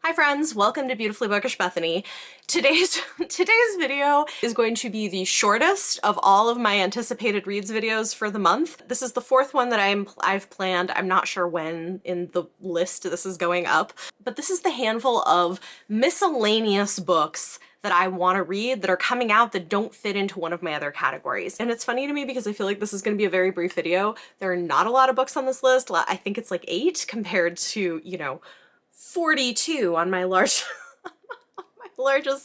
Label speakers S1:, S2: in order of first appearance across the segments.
S1: Hi friends, welcome to Beautifully Bookish Bethany. Today's video is going to be the shortest of all of my anticipated reads videos for the month. This is the fourth one that I've planned. I'm not sure when in the list this is going up, but this is the handful of miscellaneous books that I want to read that are coming out that don't fit into one of my other categories. And it's funny to me because I feel like this is going to be a very brief video. There are not a lot of books on this list. I think it's like 8 compared to, 42 on my largest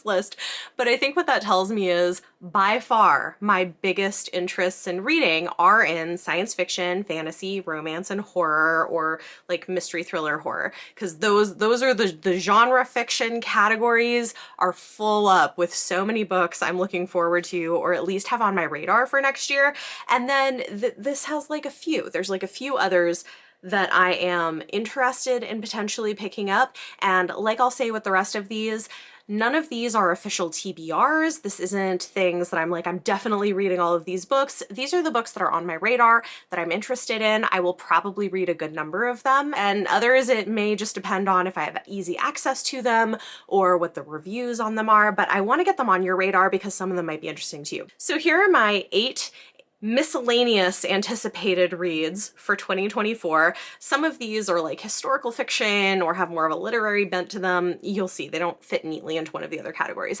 S1: list. But I think what that tells me is by far my biggest interests in reading are in science fiction, fantasy, romance, and horror, or like mystery thriller horror, because those are the genre fiction categories are full up with so many books I'm looking forward to, or at least have on my radar for next year. And then this has like a few. There's like a few others that I am interested in potentially picking up. And like I'll say with the rest of these, none of these are official TBRs. This isn't things that I'm like, I'm definitely reading all of these books. These are the books that are on my radar that I'm interested in. I will probably read a good number of them, and others it may just depend on if I have easy access to them or what the reviews on them are, but I want to get them on your radar because some of them might be interesting to you. So here are my 8 miscellaneous anticipated reads for 2024. Some of these are like historical fiction or have more of a literary bent to them. You'll see they don't fit neatly into one of the other categories.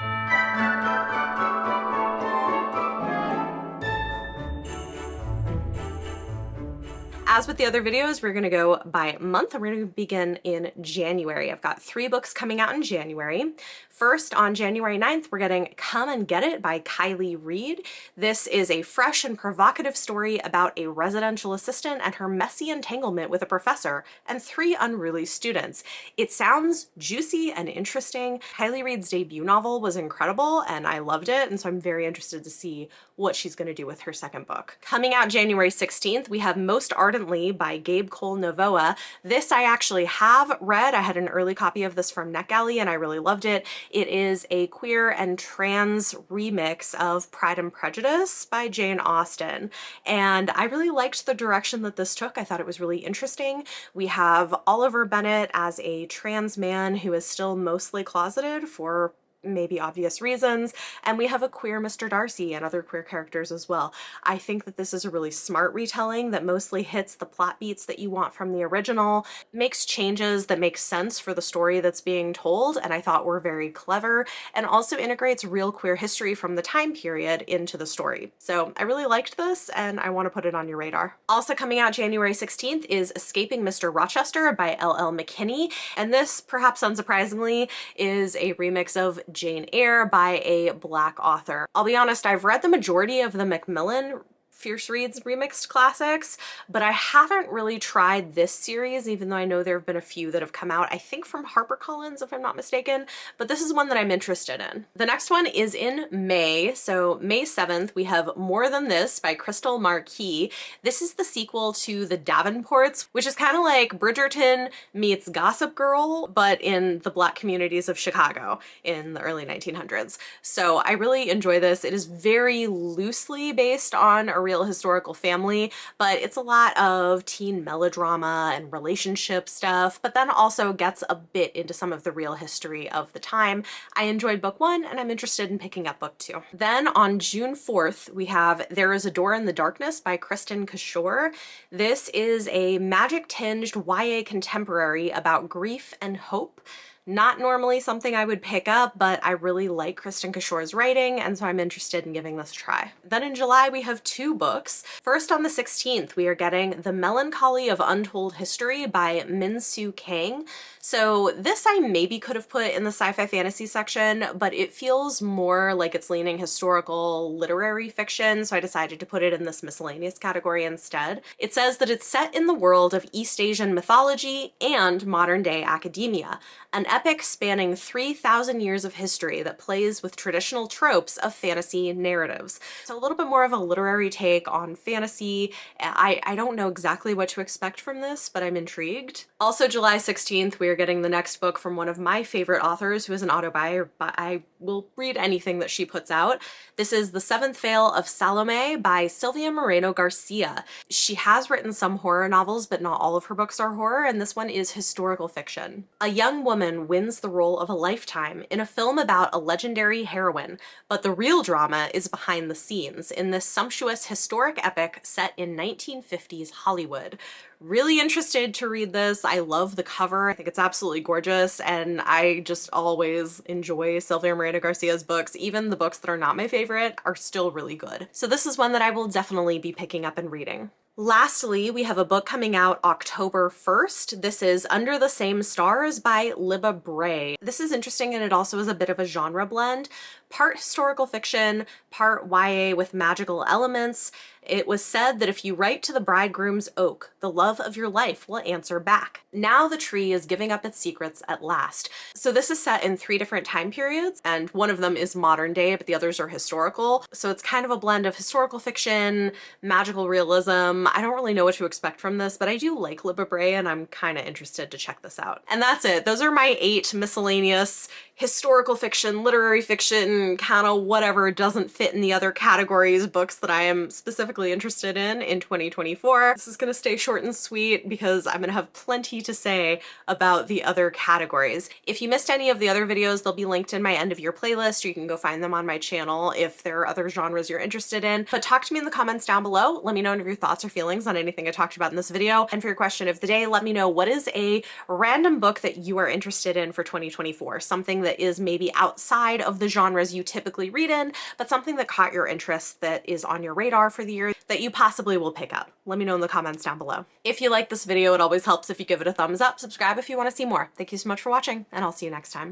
S1: As with the other videos, we're gonna go by month, and we're gonna begin in January. I've got 3 books coming out in January. First, on January 9th, we're getting Come and Get It by Kylie Reed. This is a fresh and provocative story about a residential assistant and her messy entanglement with a professor and 3 unruly students. It sounds juicy and interesting. Kylie Reed's debut novel was incredible and I loved it, and so I'm very interested to see what she's gonna do with her second book. Coming out January 16th, we have Most Ardently by Gabe Cole Novoa. This I actually have read. I had an early copy of this from NetGalley and I really loved it. It is a queer and trans remix of Pride and Prejudice by Jane Austen, and I really liked the direction that this took. I thought it was really interesting. We have Oliver Bennett as a trans man who is still mostly closeted for maybe obvious reasons, and we have a queer Mr. Darcy and other queer characters as well. I think that this is a really smart retelling that mostly hits the plot beats that you want from the original, makes changes that make sense for the story that's being told, and I thought were very clever, and also integrates real queer history from the time period into the story. So I really liked this and I want to put it on your radar. Also coming out January 16th is Escaping Mr. Rochester by L.L. McKinney, and this, perhaps unsurprisingly, is a remix of Jane Eyre by a Black author. I'll be honest, I've read the majority of the Macmillan Fierce Reads remixed classics, but I haven't really tried this series, even though I know there have been a few that have come out, I think from HarperCollins if I'm not mistaken, but this is one that I'm interested in. The next one is in May, so May 7th we have More Than This by Crystal Marquis. This is the sequel to The Davenports, which is kind of like Bridgerton meets Gossip Girl, but in the Black communities of Chicago in the early 1900s. So I really enjoy this. It is very loosely based on a real historical family, but it's a lot of teen melodrama and relationship stuff, but then also gets a bit into some of the real history of the time. I enjoyed book 1 and I'm interested in picking up book 2. Then on June 4th, we have There Is a Door in the Darkness by Kristen Kishore. This is a magic-tinged YA contemporary about grief and hope. Not normally something I would pick up, but I really like Kristen Kishore's writing, and so I'm interested in giving this a try. Then in July, we have 2 books. First, on the 16th, we are getting The Melancholy of Untold History by Min Soo Kang. So this I maybe could have put in the sci-fi fantasy section, but it feels more like it's leaning historical literary fiction, so I decided to put it in this miscellaneous category instead. It says that it's set in the world of East Asian mythology and modern-day academia, an epic spanning 3,000 years of history that plays with traditional tropes of fantasy narratives. So a little bit more of a literary take on fantasy. I don't know exactly what to expect from this, but I'm intrigued. Also July 16th, we are getting the next book from one of my favorite authors who is an autobiography. I will read anything that she puts out. This is The Seventh Veil of Salome by Sylvia Moreno Garcia. She has written some horror novels, but not all of her books are horror, and this one is historical fiction. A young woman Morgan wins the role of a lifetime in a film about a legendary heroine, but the real drama is behind the scenes in this sumptuous historic epic set in 1950s Hollywood. Really interested to read this. I love the cover. I think it's absolutely gorgeous, and I just always enjoy Sylvia Miranda Garcia's books. Even the books that are not my favorite are still really good. So this is one that I will definitely be picking up and reading. Lastly, we have a book coming out October 1st. This is Under the Same Stars by Libba Bray. This is interesting, and it also is a bit of a genre blend. Part historical fiction, part YA with magical elements. It was said that if you write to the bridegroom's oak, the love of your life will answer back. Now the tree is giving up its secrets at last. So this is set in 3 different time periods, and one of them is modern day, but the others are historical. So it's kind of a blend of historical fiction, magical realism. I don't really know what to expect from this, but I do like Libba Bray, and I'm kind of interested to check this out. And that's it. Those are my 8 miscellaneous historical fiction, literary fiction, kind of whatever doesn't fit in the other categories books that I am specifically interested in 2024. This is gonna stay short and sweet because I'm gonna have plenty to say about the other categories. If you missed any of the other videos, they'll be linked in my end of year playlist, or you can go find them on my channel if there are other genres you're interested in. But talk to me in the comments down below. Let me know any of your thoughts or feelings on anything I talked about in this video. And for your question of the day, let me know what is a random book that you are interested in for 2024. Something that is maybe outside of the genres you typically read in, but something that caught your interest that is on your radar for the year that you possibly will pick up. Let me know in the comments down below. If you like this video, it always helps if you give it a thumbs up, subscribe if you want to see more. Thank you so much for watching, and I'll see you next time.